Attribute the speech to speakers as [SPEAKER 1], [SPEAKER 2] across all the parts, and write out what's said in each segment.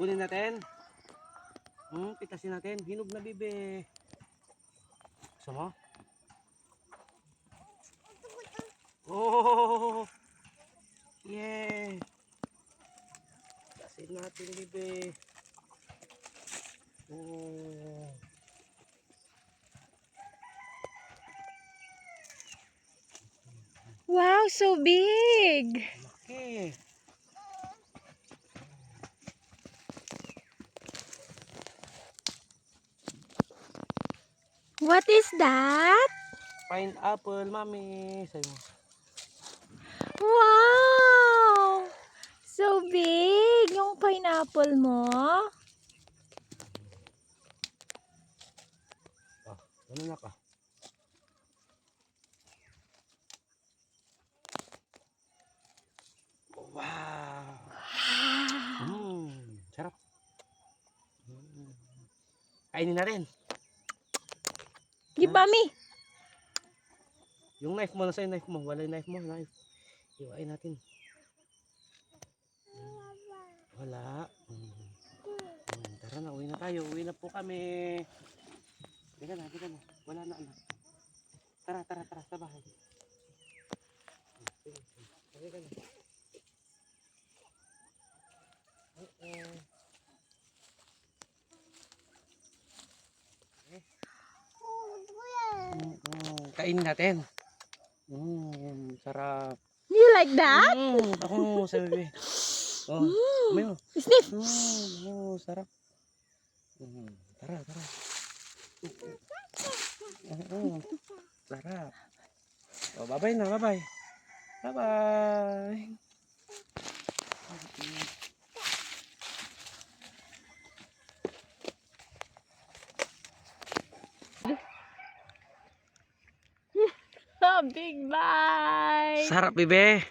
[SPEAKER 1] Kunin natin. Pitasin natin. Hinog na bibe. Gusto mo? Oh! Yeah! Pitasin natin bibe. Oh!
[SPEAKER 2] Wow, so big!
[SPEAKER 1] Laki!
[SPEAKER 2] What is that?
[SPEAKER 1] Pineapple, mami. Sabi mo.
[SPEAKER 2] Wow! So big yung pineapple mo.
[SPEAKER 1] Oh, ano na ka? Wow! Sarap. Kainin na rin.
[SPEAKER 2] Give mommy.
[SPEAKER 1] Yung knife mo, nasa yung knife mo? Wala yung knife mo, knife. Iwain natin. Wala. Tara na, uwi na tayo. Uwi na po kami. Teka na. Wala na anak. Tara, sa bahay. Teka na. Kainin natin. Sarap.
[SPEAKER 2] You like that?
[SPEAKER 1] Ako, sabi. May
[SPEAKER 2] Sniff.
[SPEAKER 1] sarap. Tara. Sarap. Oh, bye-bye na, bye-bye. Bye-bye.
[SPEAKER 2] A big bite.
[SPEAKER 1] Sarap, bibe.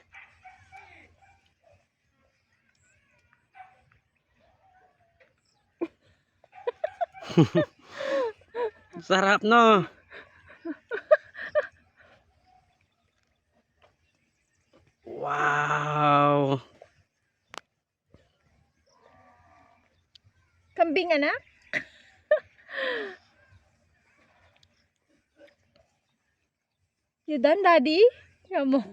[SPEAKER 1] Sarap, no? Wow!
[SPEAKER 2] Kambing anak? You done, Daddy? Kamu.